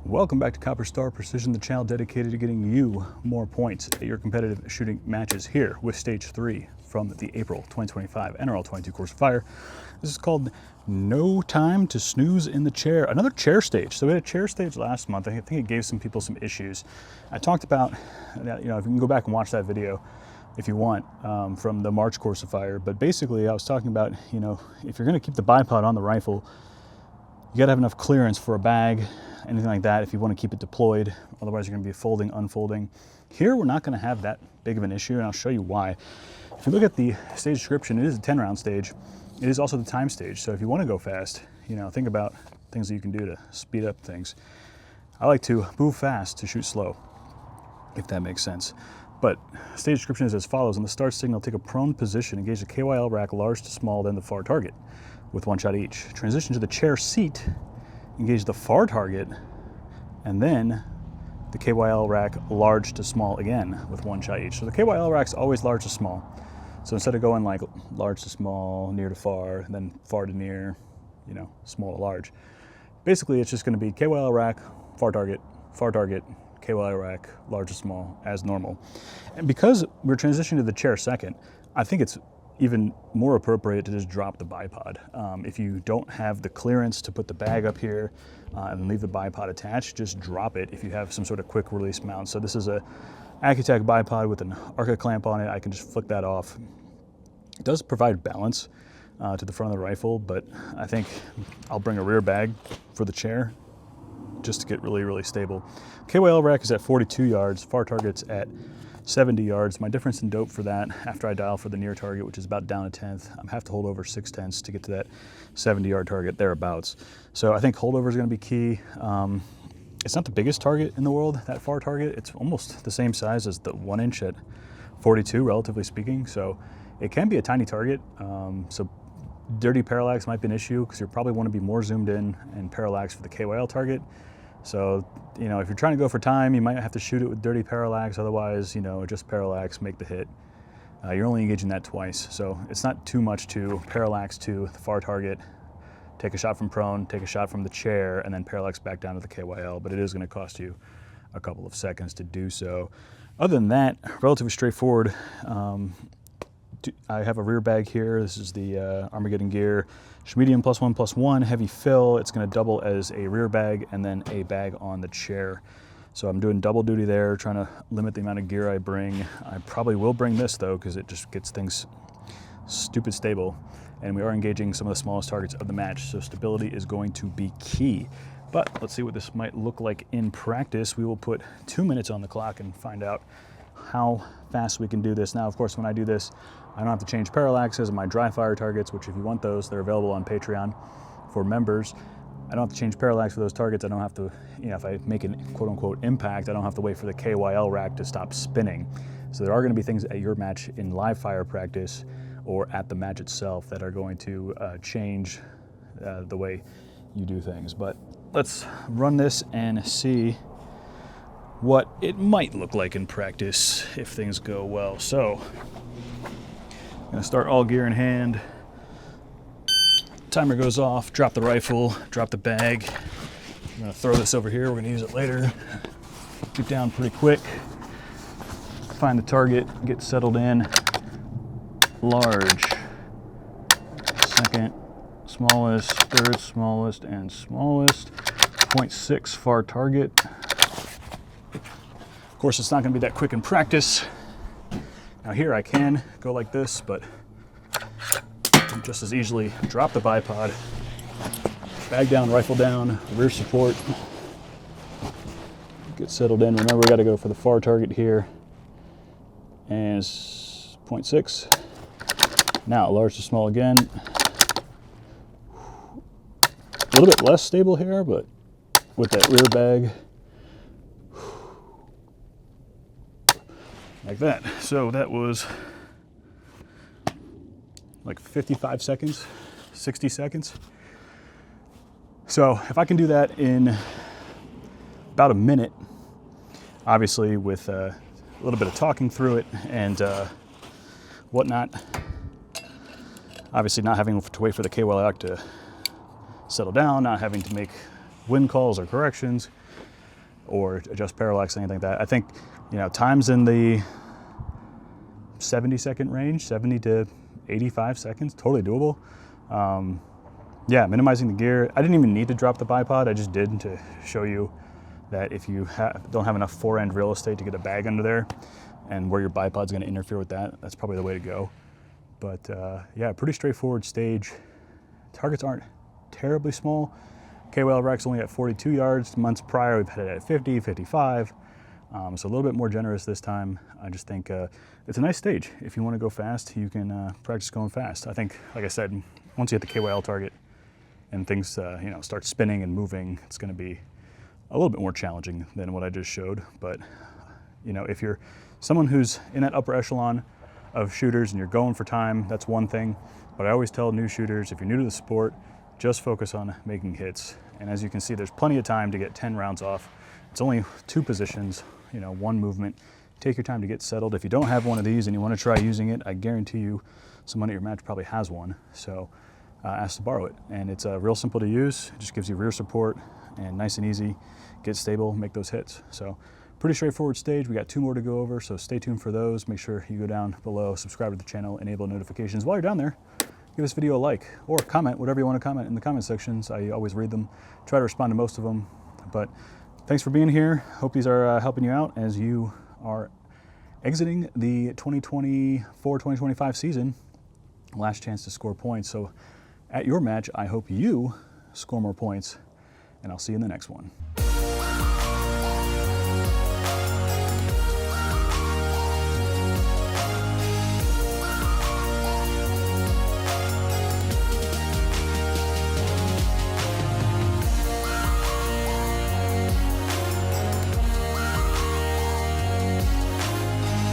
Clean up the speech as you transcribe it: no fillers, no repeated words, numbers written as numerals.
Welcome back to Copper Star Precision, the channel dedicated to getting you more points at your competitive shooting matches here with Stage 3 from the April 2025 NRL22 course of fire. This is called No Time to Snooze in the Chair, another chair stage. So we had a chair stage last month. I think it gave some people some issues. I talked about, if you can go back and watch that video if you want, from the March course of fire. But basically I was talking about, if you're gonna keep the bipod on the rifle, you gotta have enough clearance for a bag, anything like that, if you want to keep it deployed. Otherwise, you're going to be folding, unfolding. Here, we're not going to have that big of an issue, and I'll show you why. If you look at the stage description, it is a 10-round stage. It is also the time stage, so if you want to go fast, think about things that you can do to speed up things. I like to move fast to shoot slow, if that makes sense. But stage description is as follows. On the start signal, take a prone position, engage the KYL rack large to small, then the far target with one shot each. Transition to the chair seat, engage the far target, and then the KYL rack large to small again with one shot each. So the KYL rack's always large to small. So instead of going like large to small, near to far, then far to near, small to large, basically it's just going to be KYL rack, far target, KYL rack, large to small, as normal. And because we're transitioning to the chair second, I think it's even more appropriate to just drop the bipod. If you don't have the clearance to put the bag up here and leave the bipod attached, just drop it if you have some sort of quick release mount. So this is a Accutech bipod with an Arca clamp on it. I can just flick that off. It does provide balance to the front of the rifle, but I think I'll bring a rear bag for the chair just to get really, really stable. KYL rack is at 42 yards, far target's at 70 yards. My difference in dope for that, after I dial for the near target, which is about down a tenth, I have to hold over 6/10 to get to that 70-yard target, thereabouts. So I think holdover is going to be key. It's not the biggest target in the world, that far target. It's almost the same size as the 1-inch at 42, relatively speaking. So it can be a tiny target. So dirty parallax might be an issue because you probably want to be more zoomed in and parallax for the KYL target. So, if you're trying to go for time, you might have to shoot it with dirty parallax. Otherwise, just parallax, make the hit. You're only engaging that twice. So it's not too much to parallax to the far target, take a shot from prone, take a shot from the chair, and then parallax back down to the KYL. But it is going to cost you a couple of seconds to do so. Other than that, relatively straightforward. I have a rear bag here. This is the Armageddon Gear medium +1/+1 heavy fill. It's going to double as a rear bag and then a bag on the chair. So I'm doing double duty there, trying to limit the amount of gear I bring. I probably will bring this though, because it just gets things stupid stable. And we are engaging some of the smallest targets of the match, so stability is going to be key. But let's see what this might look like in practice. We will put 2 minutes on the clock and find out how fast we can do this. Now, of course, when I do this, I don't have to change parallaxes of my dry fire targets, which if you want those, they're available on Patreon for members. I don't have to change parallax for those targets. I don't have to, if I make an quote unquote impact, I don't have to wait for the KYL rack to stop spinning. So there are going to be things at your match in live fire practice or at the match itself that are going to change the way you do things. But let's run this and see what it might look like in practice if things go well. So I'm gonna start all gear in hand. Timer goes off, drop the rifle, drop the bag. I'm gonna throw this over here, we're gonna use it later. Get down pretty quick, find the target, get settled in. Large, second smallest, third smallest, and smallest. 0.6 far target. Of course, it's not going to be that quick in practice. Now here I can go like this, but just as easily drop the bipod, bag down, rifle down, rear support, get settled in. Remember, we got to go for the far target here, and it's 0.6. Now large to small again. A little bit less stable here, but with that rear bag, like that. So that was like 55 seconds, 60 seconds. So if I can do that in about a minute, obviously with a little bit of talking through it and whatnot, obviously not having to wait for the KYL to settle down, not having to make wind calls or corrections, or adjust parallax, anything like that. I think, you know, times in the 70-second range, 70 to 85 seconds, totally doable. Yeah, minimizing the gear. I didn't even need to drop the bipod. I just did to show you that if you don't have enough fore-end real estate to get a bag under there, and where your bipod's going to interfere with that, that's probably the way to go. But yeah, pretty straightforward stage. Targets aren't terribly small. KOL rack's only at 42 yards. Months prior, we've had it at 50, 55. So a little bit more generous this time. I just think it's a nice stage. If you want to go fast, you can practice going fast. I think, like I said, once you hit the KOL target and things you know, start spinning and moving, it's going to be a little bit more challenging than what I just showed. But you know, if you're someone who's in that upper echelon of shooters and you're going for time, that's one thing. But I always tell new shooters, if you're new to the sport, just focus on making hits. And as you can see, there's plenty of time to get 10 rounds off. It's only 2 positions, you know, 1 movement. Take your time to get settled. If you don't have one of these and you want to try using it, I guarantee you someone at your match probably has one. So ask to borrow it. And it's real simple to use. It just gives you rear support and nice and easy. Get stable, make those hits. So pretty straightforward stage. We got 2 more to go over, so stay tuned for those. Make sure you go down below, subscribe to the channel, enable notifications. While you're down there, give this video a like or comment, whatever you want to comment in the comment sections. I always read them, try to respond to most of them. But thanks for being here. Hope these are helping you out as you are exiting the 2024-2025 season. Last chance to score points. So at your match, I hope you score more points, and I'll see you in the next one.